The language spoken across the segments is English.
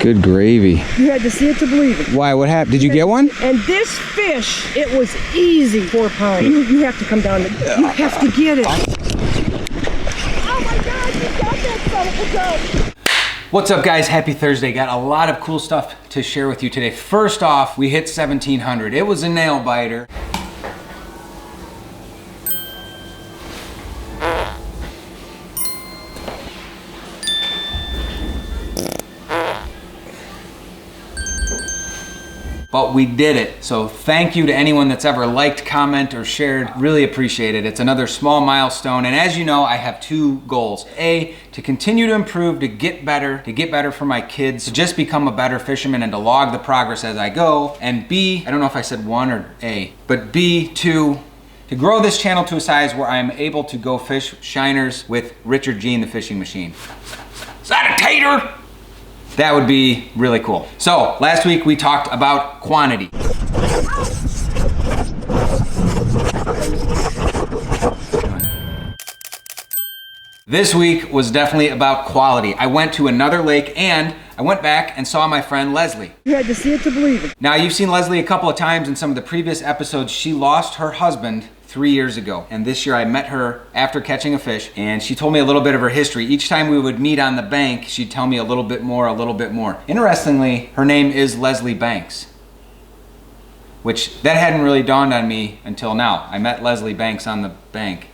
Good gravy. You had to see it to believe it. Why? What happened? Did you get one? And this fish, it was easy. 4 pounds. You have to come down. You have to get it. Oh my God, you got that son of a gun. What's up, guys? Happy Thursday. Got a lot of cool stuff to share with you today. First off, we hit 1,700. It was a nail biter. But we did it. So thank you to anyone that's ever liked, comment, or shared. Really appreciate it. It's another small milestone. And as you know, I have 2 goals. A, to continue to improve, to get better for my kids, to just become a better fisherman and to log the progress as I go. And B, I don't know if I said 1 or A, but B, to grow this channel to a size where I'm able to go fish shiners with Richard G and the fishing machine. Is that a tater? That would be really cool. So last week we talked about quantity. This week was definitely about quality. I went to another lake and I went back and saw my friend Leslie. You had to see it to believe it. Now you've seen Leslie a couple of times in some of the previous episodes. She lost her husband 3 years ago. And this year I met her after catching a fish and she told me a little bit of her history. Each time we would meet on the bank, she'd tell me a little bit more, a little bit more. Interestingly, her name is Leslie Banks, which that hadn't really dawned on me until now. I met Leslie Banks on the bank.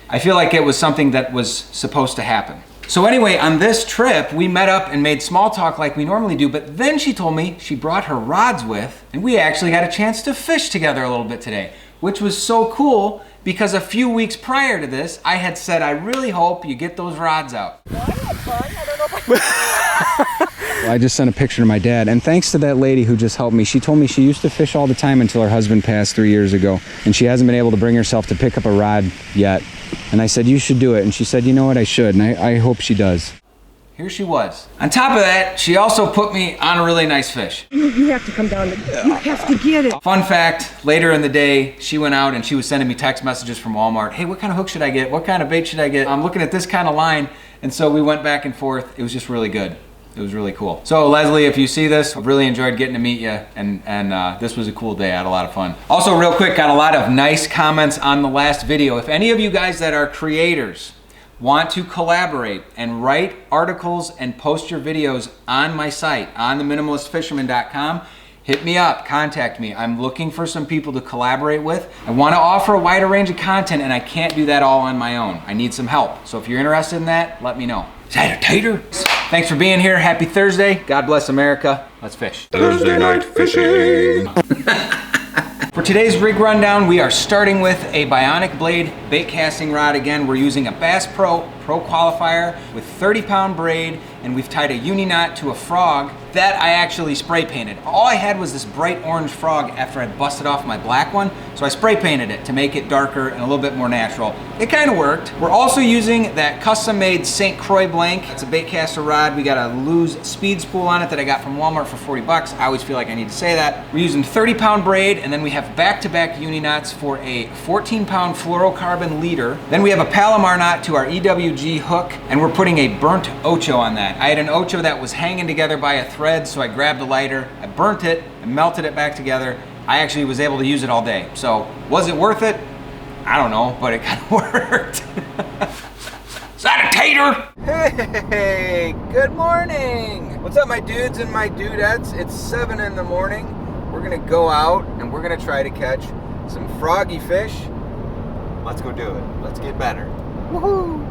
I feel like it was something that was supposed to happen. So anyway, on this trip, we met up and made small talk like we normally do, but then she told me she brought her rods with, and we actually got a chance to fish together a little bit today, which was so cool because a few weeks prior to this, I had said, I really hope you get those rods out. Well, I had fun. I don't know if I... I just sent a picture to my dad, and thanks to that lady who just helped me. She told me she used to fish all the time until her husband passed 3 years ago, and she hasn't been able to bring herself to pick up a rod yet. And I said, you should do it. And she said, you know what, I should, and I hope she does. Here she was. On top of that, she also put me on a really nice fish. You have to come down. You have to get it. Fun fact, later in the day, she went out and she was sending me text messages from Walmart. Hey, what kind of hook should I get? What kind of bait should I get? I'm looking at this kind of line. And so we went back and forth. It was just really good. It was really cool. So Leslie, if you see this, I've really enjoyed getting to meet you, and this was a cool day. I had a lot of fun. Also, real quick, got a lot of nice comments on the last video. If any of you guys that are creators want to collaborate and write articles and post your videos on my site, on the minimalistfisherman.com, hit me up, contact me. I'm looking for some people to collaborate with. I want to offer a wider range of content, and I can't do that all on my own. I need some help. So if you're interested in that, let me know. Is that a tater? Thanks for being here. Happy Thursday. God bless America. Let's fish. Thursday night fishing. For today's rig rundown, we are starting with a Bionic Blade bait casting rod. Again, we're using a Bass Pro qualifier with 30-pound braid, and we've tied a uni knot to a frog that I actually spray painted. All I had was this bright orange frog after I busted off my black one, so I spray painted it to make it darker and a little bit more natural. It kind of worked. We're also using that custom-made St. Croix blank. It's a bait caster rod. We got a Lose speed spool on it that I got from Walmart for 40 bucks. I always feel like I need to say that. We're using 30-pound braid, and then we have back-to-back uni knots for a 14-pound fluorocarbon leader. Then we have a Palomar knot to our EWG hook, and we're putting a burnt Ocho on that. I had an Ocho that was hanging together by a thread, so I grabbed a lighter, I burnt it, and melted it back together. I actually was able to use it all day. So, was it worth it? I don't know, but it kind of worked. Is that a tater? Hey, good morning. What's up, my dudes and my dudettes? It's 7 in the morning. We're gonna go out and we're gonna try to catch some froggy fish. Let's go do it. Let's get better. Woohoo!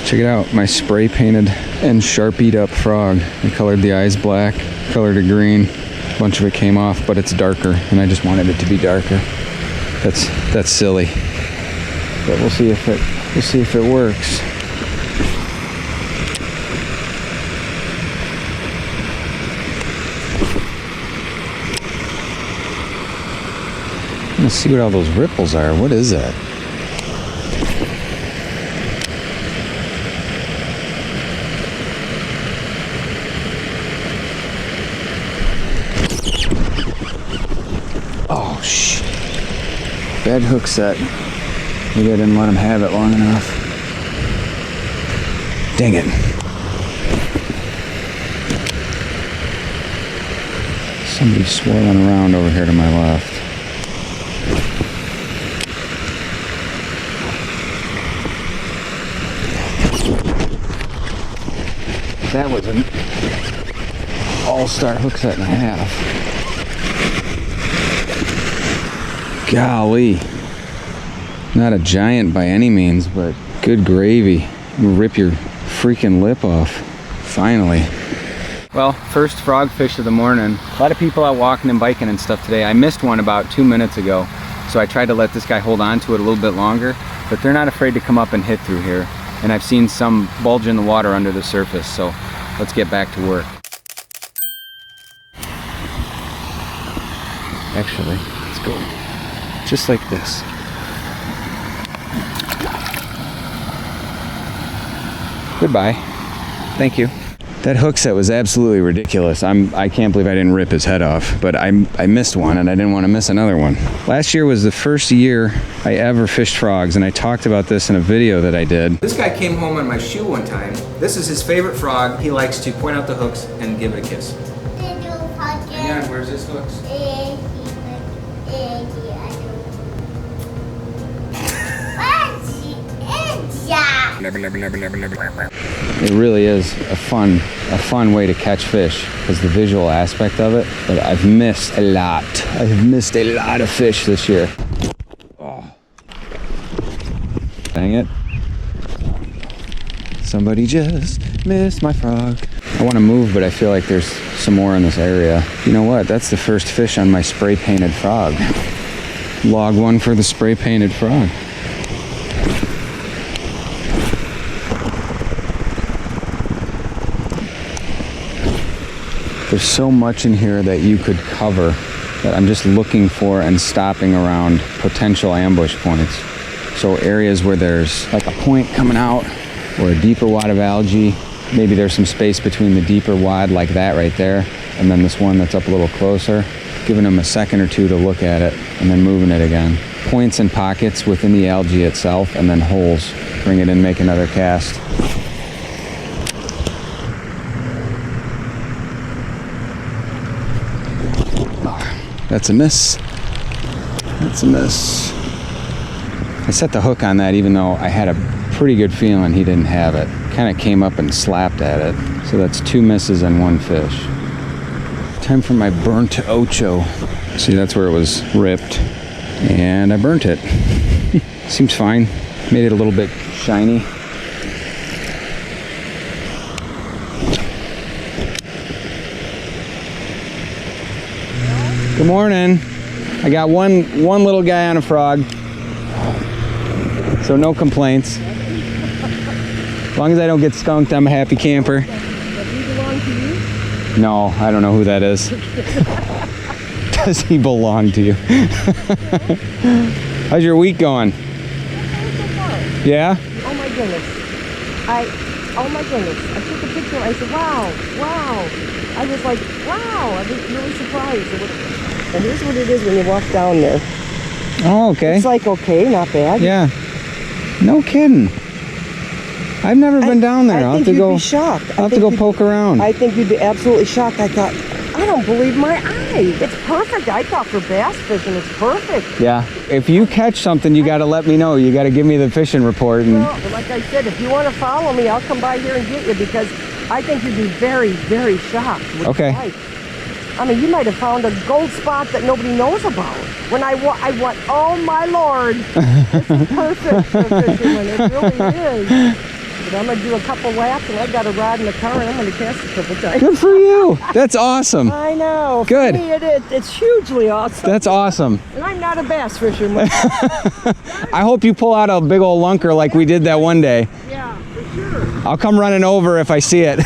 Check it out, my spray painted and Sharpied up frog. I colored the eyes black, colored it green. A bunch of it came off, but it's darker, and I just wanted it to be darker. That's silly, but we'll see if it works. Let's see what all those ripples are. What is that? Oh, shit. Bad hook set. Maybe I didn't let him have it long enough. Dang it. Somebody's swirling around over here to my left. That was an all-star hook set and a half. Golly. Not a giant by any means, but good gravy. You'll rip your freaking lip off. Finally. Well, first frog fish of the morning. A lot of people out walking and biking and stuff today. I missed one about 2 minutes ago, so I tried to let this guy hold on to it a little bit longer, but they're not afraid to come up and hit through here. And I've seen some bulge in the water under the surface, so let's get back to work. Actually, let's go just like this. Goodbye. Thank you. That hook set was absolutely ridiculous. I can't believe I didn't rip his head off, but I missed one and I didn't want to miss another one. Last year was the first year I ever fished frogs, and I talked about this in a video that I did. This guy came home on my shoe one time. This is his favorite frog. He likes to point out the hooks and give it a kiss. Hang on, where's his hooks? It really is a fun way to catch fish because the visual aspect of it. But I've missed a lot. I have missed a lot of fish this year. Oh. Dang it. Somebody just missed my frog. I want to move, but I feel like there's some more in this area. You know what? That's the first fish on my spray painted frog. Log one for the spray painted frog. There's so much in here that you could cover that I'm just looking for and stopping around potential ambush points. So areas where there's like a point coming out or a deeper wad of algae. Maybe there's some space between the deeper wad like that right there and then this one that's up a little closer. Giving them a second or two to look at it and then moving it again. Points and pockets within the algae itself and then holes. Bring it in, make another cast. That's a miss. That's a miss. I set the hook on that even though I had a pretty good feeling he didn't have it. Kind of came up and slapped at it. So that's 2 misses and 1 fish. Time for my burnt Ocho. See, that's where it was ripped. And I burnt it. Seems fine. Made it a little bit shiny. Good morning. I got one little guy on a frog, so no complaints. As long as I don't get skunked, I'm a happy camper. Does he belong to you? No, I don't know who that is. Does he belong to you? How's your week going? Yeah? Oh my goodness. Oh my goodness. I took a picture. I said, wow. I was like, wow. I was really surprised. And here's what it is when you walk down there. Oh, okay. It's like, okay, not bad. Yeah. No kidding. I've never been down there. I think you'd be shocked. I'll have to go poke around. I think you'd be absolutely shocked. I thought, I don't believe my eyes. It's perfect. I thought for bass fishing, it's perfect. Yeah. If you catch something, you got to let me know. You got to give me the fishing report. And well, like I said, if you want to follow me, I'll come by here and get you because I think you'd be very, very shocked. Okay. I mean, you might have found a gold spot that nobody knows about. When I went, oh my Lord, this is perfect for fishermen. It really is. But I'm going to do a couple laps, and I got a rod in the car, and I'm going to cast a couple times. Good for you. That's awesome. I know. Good. For me, it's hugely awesome. That's awesome. And I'm not a bass fisherman. I hope you pull out a big old lunker like we did that one day. Yeah, for sure. I'll come running over if I see it.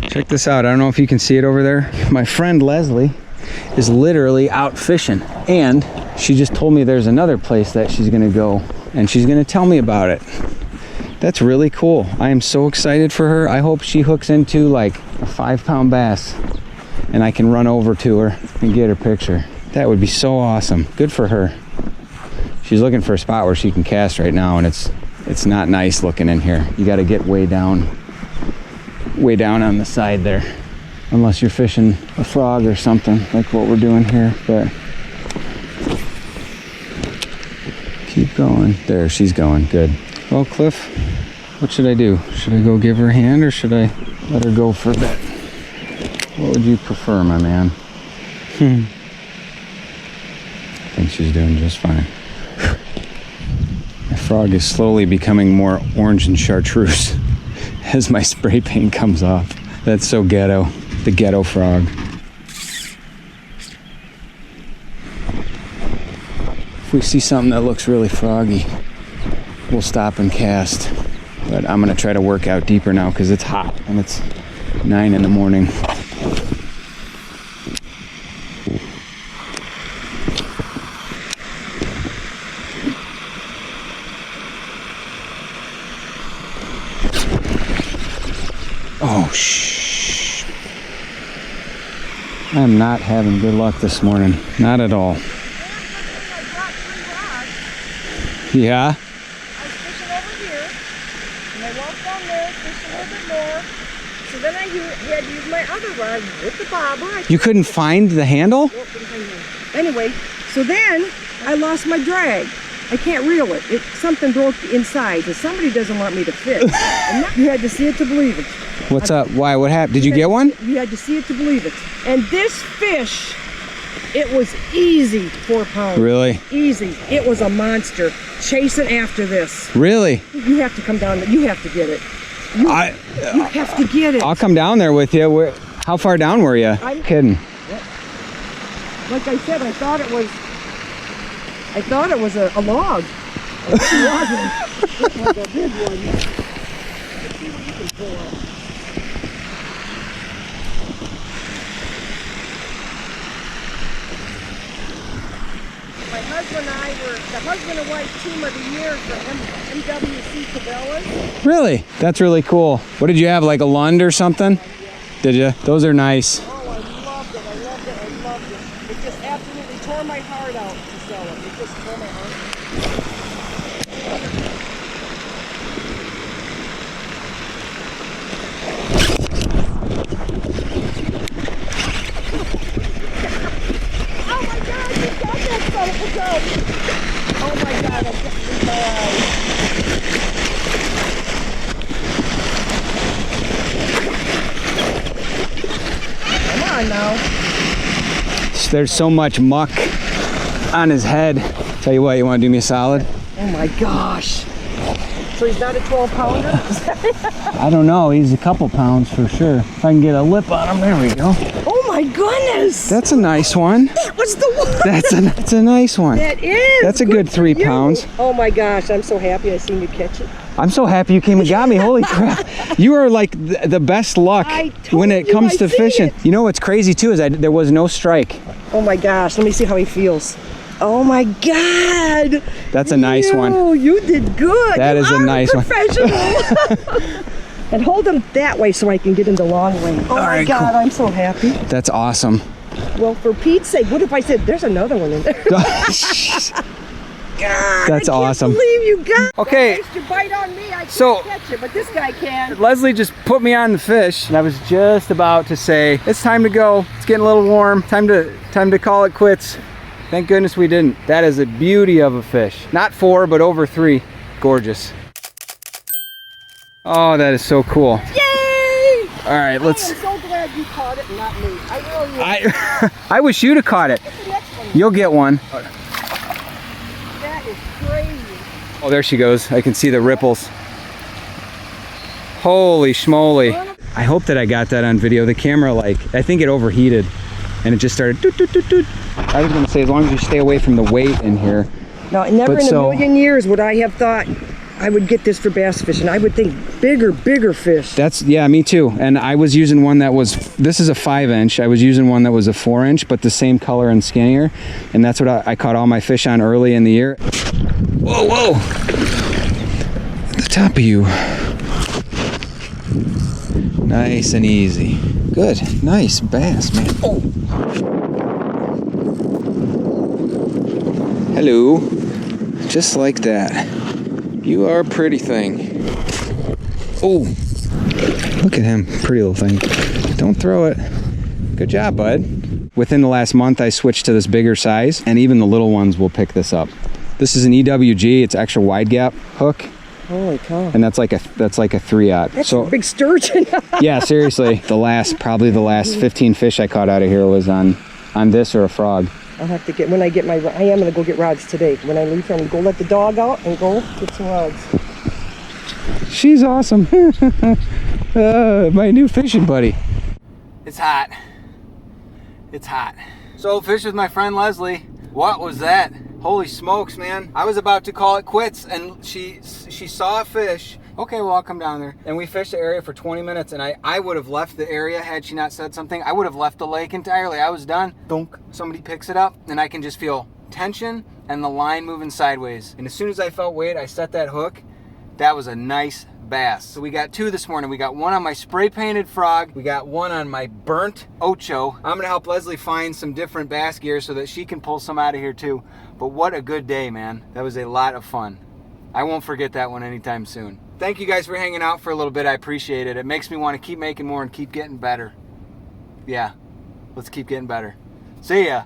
Check this out. I don't know if you can see it over there. My friend Leslie is literally out fishing, and she just told me there's another place that she's gonna go and she's gonna tell me about it. That's really cool. I am so excited for her. I hope she hooks into like a 5-pound bass and I can run over to her and get her picture. That would be so awesome. Good for her. She's looking for a spot where she can cast right now, and it's not nice looking in here. You got to get way down on the side there. unless you're fishing a frog or something like what we're doing here, but keep going. There, she's going, good. Well, Cliff, what should I do? Should I go give her a hand or should I let her go for a bit? What would you prefer, my man? I think she's doing just fine. My frog is slowly becoming more orange and chartreuse as my spray paint comes off. That's so ghetto, the ghetto frog. If we see something that looks really froggy, we'll stop and cast. But I'm gonna try to work out deeper now because it's hot and it's 9 in the morning. Oh, shh. I'm not having good luck this morning. Not at all. Yeah? I was fishing over here, and I walked down there, fished a little bit more. So then I had to use my other rod with the bobber. You couldn't find the handle? Anyway, so then I lost my drag. I can't reel it. Something broke inside, and somebody doesn't want me to fish. And now you had to see it to believe it. What's up? Why? What happened? Did you get one? You had to see it to believe it. And this fish, it was easy, 4 pounds. Really? Easy. It was a monster. Chasing after this. Really? You have to come down. You have to get it. You have to get it. I'll come down there with you. How far down were you? I'm kidding. Like I said, I thought it was a log. It wasn't. It was a big one. Let's see what you can pull up. My husband and I were the husband and wife team of the year for MWC Cabela's. Really? That's really cool. What did you have, like a Lund or something? Did you? Those are nice. Oh, I loved it. I loved it. I loved it. It just absolutely tore my heart out to sell it. It just tore my heart out. Oh my God, you got that son of a gun. Oh my God, I'm getting in my eyes. Come on now. There's so much muck on his head. Tell you what, you want to do me a solid? Oh my gosh. So he's not a 12-pounder? I don't know. He's a couple pounds for sure. If I can get a lip on him, there we go. Oh my goodness! That's a nice one. That was the one! That's a nice one. That is! That's a good 3 pounds. Oh my gosh, I'm so happy I seen you catch it. I'm so happy you came and got me. Holy crap. You are like the best luck when it comes to fishing. You know what's crazy too is there was no strike. Oh my gosh, let me see how he feels. Oh my God! That's a nice one. Oh, you did good. That is a nice one. Professional. And hold them that way so I can get in the long way. Oh my God, I'm so happy. That's awesome. Well, for Pete's sake, what if I said there's another one in there? God, that's awesome. I can't believe you got Okay. You bite on me, I can't catch it, but this guy can. Leslie just put me on the fish, and I was just about to say, it's time to go. It's getting a little warm. Time to call it quits. Thank goodness we didn't. That is a beauty of a fish. Not 4, but over 3. Gorgeous. Oh, that is so cool. Yay! All right, let's. I am so glad you caught it and not me. I really am. I wish you'd have caught it. What's the next one? You'll get one. That is crazy. Oh, there she goes. I can see the ripples. Holy schmoly. I hope that I got that on video. The camera, I think it overheated and it just started doot, doot, doot, doot. I was gonna say, as long as you stay away from the weight in here. No, never in a million years would I have thought I would get this for bass fishing. I would think bigger fish. Yeah, me too. And I was using one that was, this is a 5-inch. I was using one that was a 4-inch, but the same color and skinnier. And that's what I caught all my fish on early in the year. Whoa. At the top of you. Nice and easy. Good, nice bass, man. Oh. Hello. Just like that. You are a pretty thing. Oh, look at him, pretty little thing. Don't throw it. Good job, bud. Within the last month, I switched to this bigger size, and even the little ones will pick this up. This is an EWG. It's extra wide gap hook. Holy cow. And that's like a 3/0. That's a big sturgeon. Yeah, seriously. Probably the last 15 fish I caught out of here was on this or a frog. I'll have to get, I am gonna go get rods today. When I leave here, I'm gonna go let the dog out and go get some rods. She's awesome. My new fishing buddy. It's hot. It's hot. So fish with my friend Leslie. What was that? Holy smokes, man. I was about to call it quits and she saw a fish. Okay, well, I'll come down there. And we fished the area for 20 minutes and I would have left the area had she not said something. I would have left the lake entirely. I was done. Dunk. Somebody picks it up and I can just feel tension and the line moving sideways. And as soon as I felt weight, I set that hook. That was a nice bass. So we got 2 this morning. We got one on my spray painted frog. We got one on my burnt Ocho. I'm gonna help Leslie find some different bass gear so that she can pull some out of here too. But what a good day, man. That was a lot of fun. I won't forget that one anytime soon. Thank you guys for hanging out for a little bit. I appreciate it. It makes me want to keep making more and keep getting better. Yeah, let's keep getting better. See ya.